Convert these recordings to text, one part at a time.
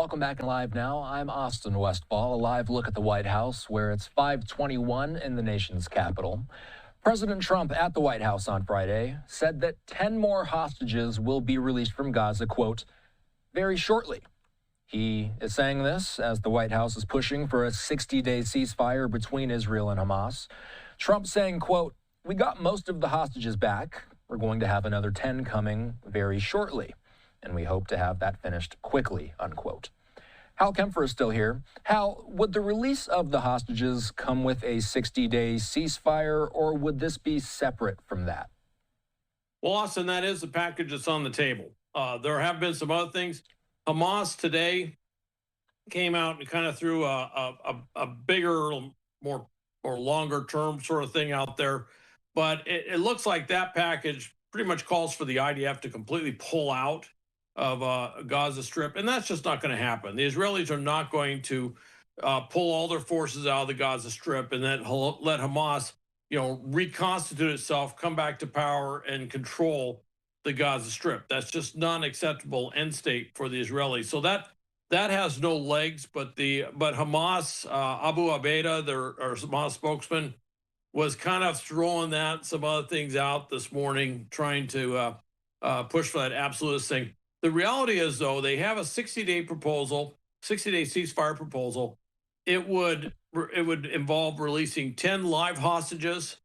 Welcome back in Live Now. I'm Austin Westfall, a live look at the White House, where it's 5:21 in the nation's capital. President Trump at the White House on Friday said that 10 more hostages will be released from Gaza, quote, very shortly. He is saying this as the White House is pushing for a 60-day ceasefire between Israel and Hamas. Trump saying, quote, we got most of the hostages back. We're going to have another 10 coming very shortly, and we hope to have that finished quickly, unquote. Hal Kempfer is still here. Hal, would the release of the hostages come with a 60-day ceasefire, or would this be separate from that? Well, Austin, that is the package that's on the table. There have been some other things. Hamas today came out and kind of threw a bigger, more or longer term sort of thing out there. But it looks like that package pretty much calls for the IDF to completely pull out of Gaza Strip, and that's just not going to happen. The Israelis are not going to pull all their forces out of the Gaza Strip and then let Hamas, reconstitute itself, come back to power, and control the Gaza Strip. That's just not an acceptable end state for the Israelis. So that has no legs. But Hamas, Abu Abeda, their Hamas spokesman, was kind of throwing some other things out this morning, trying to push for that absolutist thing. The reality is, though, they have a 60-day proposal, 60-day ceasefire proposal. It would involve releasing 10 live hostages,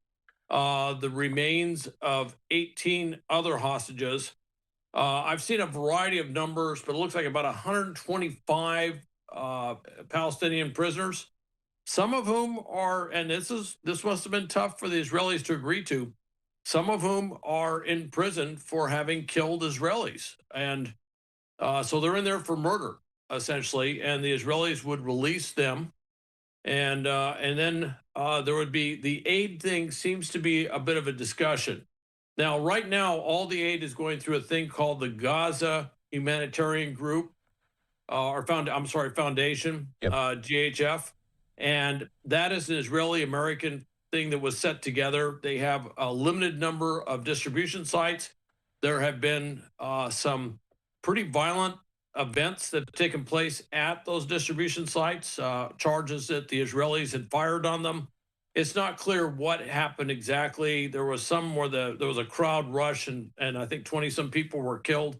the remains of 18 other hostages. I've seen a variety of numbers, but it looks like about 125 Palestinian prisoners, some of whom are, and this must have been tough for the Israelis to agree to, some of whom are in prison for having killed Israelis. And so they're in there for murder, essentially, and the Israelis would release them. And then there would be the aid thing seems to be a bit of a discussion. Now, right now, all the aid is going through a thing called the Gaza Humanitarian Group, Foundation, Yep. GHF. And that is an Israeli-American thing that was set together. They have a limited number of distribution sites. There have been some pretty violent events that have taken place at those distribution sites, charges that the Israelis had fired on them. It's not clear what happened exactly. There was some where there was a crowd rush, and I think 20-some people were killed,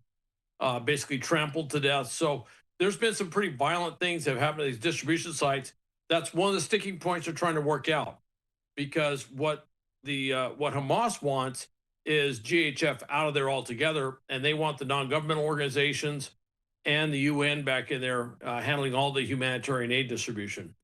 basically trampled to death. So there's been some pretty violent things that have happened at these distribution sites. That's one of the sticking points they're trying to work out, because what Hamas wants is GHF out of there altogether, and they want the non-governmental organizations and the UN back in there handling all the humanitarian aid distribution.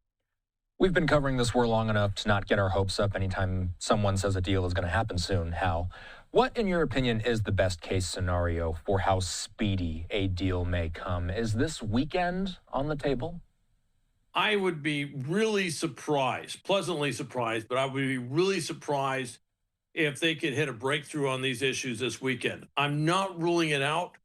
We've been covering this war long enough to not get our hopes up anytime someone says a deal is going to happen soon. Hal, what, in your opinion, is the best case scenario for how speedy a deal may come? Is this weekend on the table? I would be really surprised, pleasantly surprised, but I would be really surprised if they could hit a breakthrough on these issues this weekend. I'm not ruling it out.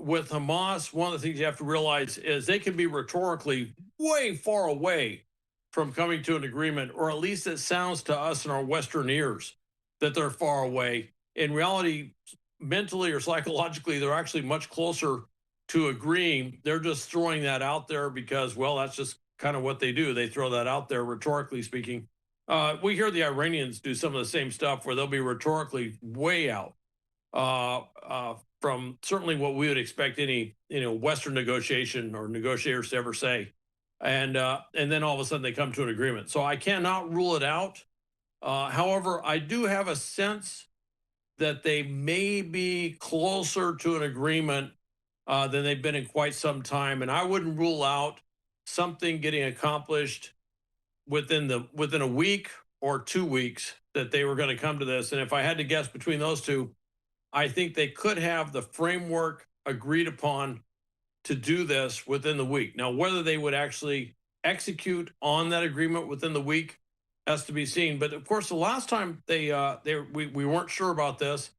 With Hamas, one of the things you have to realize is they can be rhetorically way far away from coming to an agreement, or at least it sounds to us in our Western ears that they're far away. In reality, mentally or psychologically, they're actually much closer to agreeing. They're just throwing that out there because, well, that's just kind of what they do. They throw that out there, rhetorically speaking. We hear the Iranians do some of the same stuff where they'll be rhetorically way out from certainly what we would expect any Western negotiation or negotiators to ever say. And then all of a sudden they come to an agreement. So I cannot rule it out. However, I do have a sense that they may be closer to an agreement than they've been in quite some time. And I wouldn't rule out something getting accomplished within a week or 2 weeks that they were going to come to this. And if I had to guess between those two, I think they could have the framework agreed upon to do this within the week. Now, whether they would actually execute on that agreement within the week has to be seen. But of course, the last time we weren't sure about this,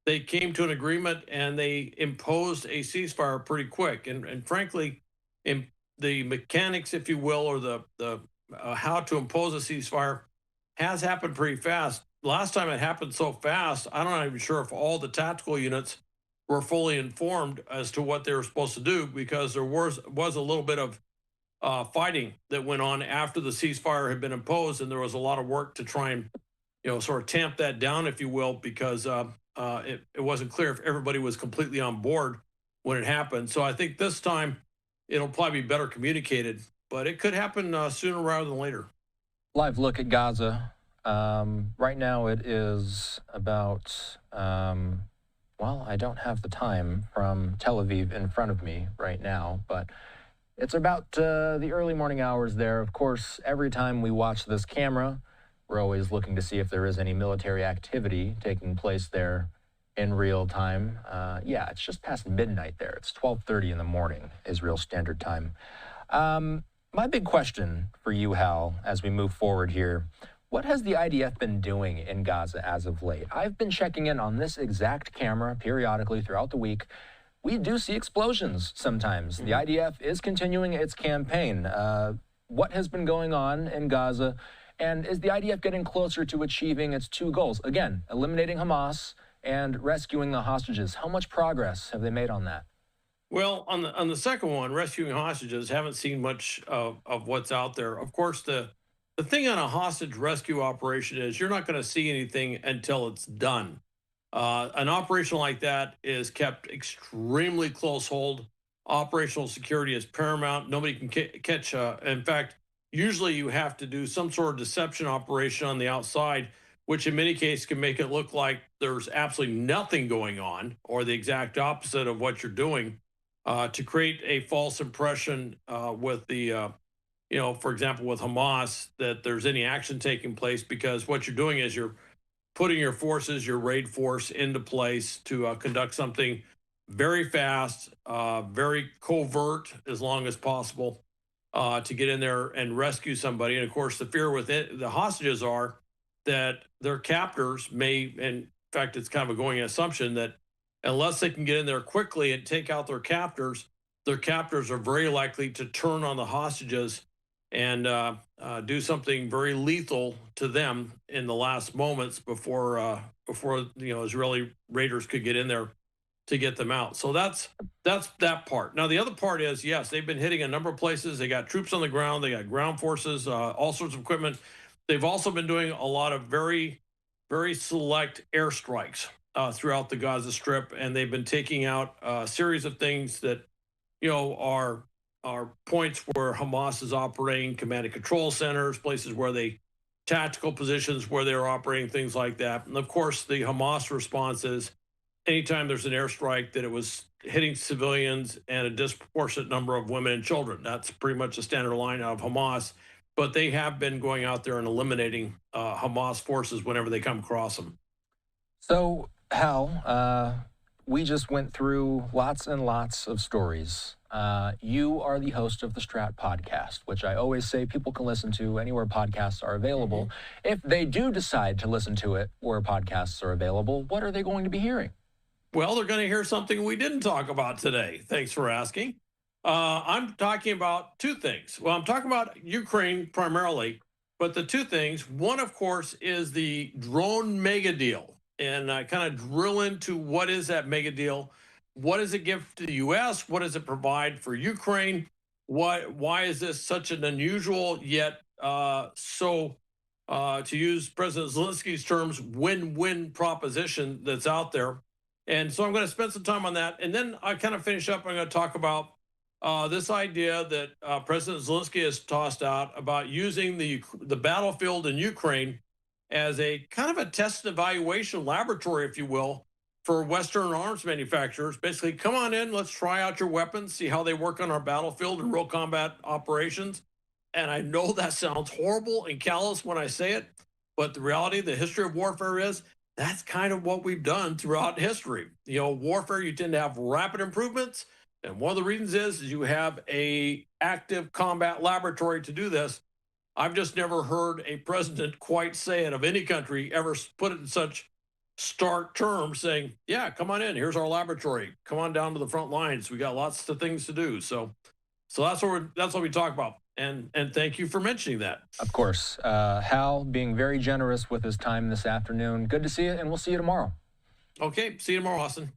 they came to an agreement and they imposed a ceasefire pretty quick. And frankly, in the mechanics, if you will, or the how to impose a ceasefire has happened pretty fast. Last time it happened so fast, I'm not even sure if all the tactical units were fully informed as to what they were supposed to do, because there was a little bit of fighting that went on after the ceasefire had been imposed, and there was a lot of work to try and sort of tamp that down, if you will, because it wasn't clear if everybody was completely on board when it happened. So I think this time it'll probably be better communicated, but it could happen sooner rather than later. Live look at Gaza. Right now it is about, well, I don't have the time from Tel Aviv in front of me right now, but it's about the early morning hours there. Of course, every time we watch this camera, we're always looking to see if there is any military activity taking place there in real time. Yeah, it's just past midnight there. It's 12:30 in the morning, Israel Standard Time. My big question for you, Hal, as we move forward here, what has the IDF been doing in Gaza as of late? I've been checking in on this exact camera periodically throughout the week. We do see explosions sometimes. The IDF is continuing its campaign. What has been going on in Gaza? And is the IDF getting closer to achieving its two goals? Again, eliminating Hamas and rescuing the hostages. How much progress have they made on that? Well, on the second one, rescuing hostages, haven't seen much of what's out there. Of course, the thing on a hostage rescue operation is you're not going to see anything until it's done. An operation like that is kept extremely close hold. Operational security is paramount. Nobody can catch. In fact, usually you have to do some sort of deception operation on the outside, which in many cases can make it look like there's absolutely nothing going on, or the exact opposite of what you're doing, to create a false impression with the, for example, with Hamas, that there's any action taking place, because what you're doing is you're putting your forces, your raid force, into place to conduct something very fast, very covert as long as possible, to get in there and rescue somebody. And of course, the fear with the hostages are that their captors may, in fact, it's kind of a going assumption that unless they can get in there quickly and take out their captors are very likely to turn on the hostages and do something very lethal to them in the last moments before Israeli raiders could get in there to get them out. So that's that part. Now the other part is, yes, they've been hitting a number of places. They got troops on the ground. They got ground forces, all sorts of equipment. They've also been doing a lot of very, very select airstrikes throughout the Gaza Strip, and they've been taking out a series of things that are points where Hamas is operating, command and control centers, places where tactical positions where they're operating, things like that. And of course, the Hamas response is anytime there's an airstrike that it was hitting civilians and a disproportionate number of women and children. That's pretty much the standard line of Hamas. But they have been going out there and eliminating Hamas forces whenever they come across them. So, Hal, we just went through lots and lots of stories. You are the host of the Strat podcast, which I always say people can listen to anywhere podcasts are available. If they do decide to listen to it where podcasts are available, what are they going to be hearing? Well, they're going to hear something we didn't talk about today. Thanks for asking. I'm talking about two things. Well, I'm talking about Ukraine primarily, but the two things, one, of course, is the drone mega deal. And I kind of drill into what is that mega deal? What does it give to the U.S.? What does it provide for Ukraine? Why is this such an unusual yet to use President Zelensky's terms, win-win proposition that's out there? And so I'm going to spend some time on that. And then I kind of finish up. I'm going to talk about this idea that President Zelensky has tossed out about using the battlefield in Ukraine as a kind of a test and evaluation laboratory, if you will, for Western arms manufacturers. Basically, come on in, let's try out your weapons, see how they work on our battlefield in real combat operations. And I know that sounds horrible and callous when I say it, but the reality, the history of warfare is that's kind of what we've done throughout history. Warfare, you tend to have rapid improvements. And one of the reasons is you have a active combat laboratory to do this. I've just never heard a president quite say it of any country ever put it in such stark terms, saying, yeah, come on in. Here's our laboratory. Come on down to the front lines. We got lots of things to do. So that's what we talk about. And thank you for mentioning that. Of course. Hal being very generous with his time this afternoon. Good to see you, and we'll see you tomorrow. Okay. See you tomorrow, Austin.